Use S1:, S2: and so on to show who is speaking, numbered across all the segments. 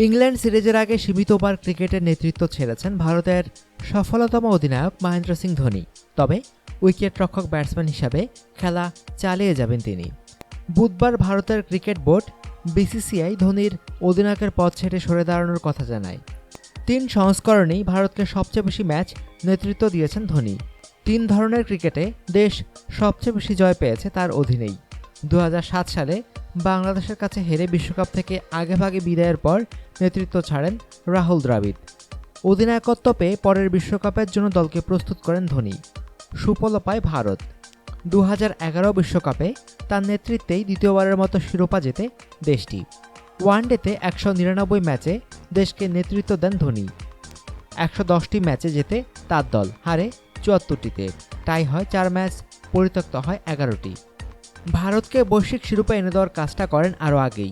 S1: England সিরিজের আগে সীমিত ওভার ক্রিকেটের নেতৃত্ব ছেড়েছেন ভারতের সফলতম অধিনায়ক মহেন্দ্র সিং ধোনি। তবে উইকেটরক্ষক ব্যাটসম্যান হিসাবে খেলা চালিয়ে যাবেন তিনি। বুধবার ভারতের ক্রিকেট বোর্ড বিসিসিআই ধোনির অধিনায়কের পদ ছেড়ে সরে দাঁড়ানোর কথা জানায়। 3 সংস্করণেই ভারতকে সবচেয়ে বেশি ম্যাচ নেতৃত্ব দিয়েছেন ধোনি। 3 ধরনের ক্রিকেটে দেশ সবচেয়ে বেশি জয় পেয়েছে তার অধীনেই। 2007 সালে বাংলাদেশের কাছে হেরে বিশ্বকাপ থেকে আগেভাগে বিদায়ের পর নেতৃত্ব ছাড়েন রাহুল দ্রাবিড়। অধিনায়কত্ব পেয়ে পরের বিশ্বকাপের জন্য দলকে প্রস্তুত করেন ধোনি। সুফল পায় ভারত। 2011 বিশ্বকাপে তার নেতৃত্বেই দ্বিতীয়বারের মতো শিরোপা জেতে দেশটি। ওয়ানডেতে 199 ম্যাচে দেশকে নেতৃত্ব দেন ধোনি। 110টি ম্যাচে জেতে তার দল, হারে 74টিতে, টাই হয় 4 ম্যাচ, পরিত্যক্ত হয় 11টি। ভারতকে বৈশ্বিক শিরোপা এনে দেওয়ার কাজটা করেন আরও আগেই।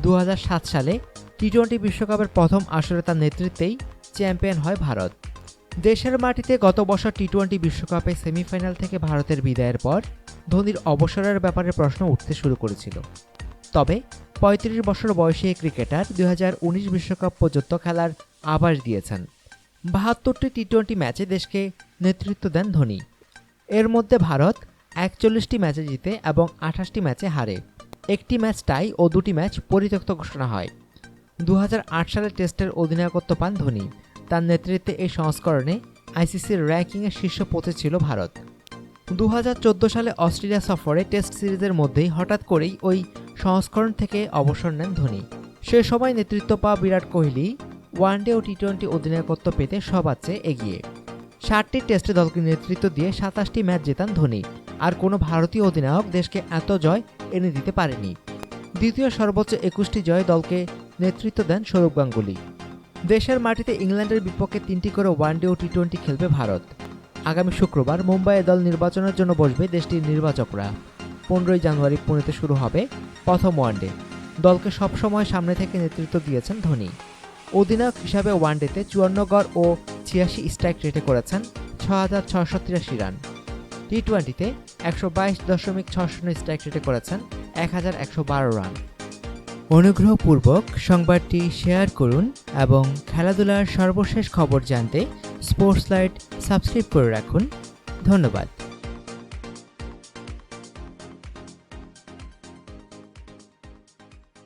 S1: 2007 সালে টি-20 বিশ্বকাপের প্রথম আসরে তার নেতৃত্বেই চ্যাম্পিয়ন হয় ভারত। দেশের মাটিতে গত বছর টি-20 বিশ্বকাপে সেমিফাইনাল থেকে ভারতের বিদায়ের পর ধোনির অবসরের ব্যাপারে প্রশ্ন উঠতে শুরু করেছিল। তবে 35 বছর বয়সী এই ক্রিকেটার 2019 বিশ্বকাপ পর্যন্ত খেলার আভাস দিয়েছেন। 72টি টি-20 ম্যাচে দেশকে নেতৃত্ব দেন ধোনি। এর মধ্যে ভারত 41টি ম্যাচে জিতে এবং 28টি ম্যাচে হারে, 1টি ম্যাচ টাই ও 2টি ম্যাচ পরিত্যক্ত ঘোষণা হয়। 2008 সালে টেস্টের অধিনায়কত্ব পান ধোনি। তার নেতৃত্বে এই সংস্করণে আইসিসির র্যাঙ্কিংয়ে শীর্ষ 5 ছিল ভারত। 2014 সালে অস্ট্রেলিয়া সফরে টেস্ট সিরিজের মধ্যেই হঠাৎ করেই ওই সংস্করণ থেকে অবসর নেন ধোনি। সে সময় নেতৃত্ব পাওয়া বিরাট কোহলি ওয়ানডে ও টি-20 অধিনায়কত্ব পেতে সবার চেয়ে এগিয়ে। 60টি টেস্টে দলকে নেতৃত্ব দিয়ে 27টি ম্যাচ জেতান ধোনি। আর কোনো ভারতীয় অধিনায়ক দেশকে এত জয় এনে দিতে পারেনি। দ্বিতীয় সর্বোচ্চ 21টি জয়ে দলকে নেতৃত্ব দেন সৌরভ গাঙ্গুলী। দেশের মাটিতে ইংল্যান্ডের বিপক্ষে 3টি করে ওয়ানডে ও টি-20 খেলবে ভারত। আগামী শুক্রবার মুম্বাইয়ে দল নির্বাচনের জন্য বসবে দেশটির নির্বাচকরা। 15 জানুয়ারি পুনেতে শুরু হবে প্রথম ওয়ানডে। দলকে সবসময় সামনে থেকে নেতৃত্ব দিয়েছেন ধোনি। অধিনায়ক হিসাবে ওয়ানডেতে 54 গড় ও 86 স্ট্রাইক রেটে করেছেন 6,683 রান। টি-20তে 122.6 স্ট্রাইক রেটে করেছেন 1,112 রান। অনুগ্রহপূর্বক সংবাদটি শেয়ার করুন এবং খেলাধুলার সর্বশেষ খবর জানতে স্পোর্টস লাইট সাবস্ক্রাইব করে রাখুন। ধন্যবাদ।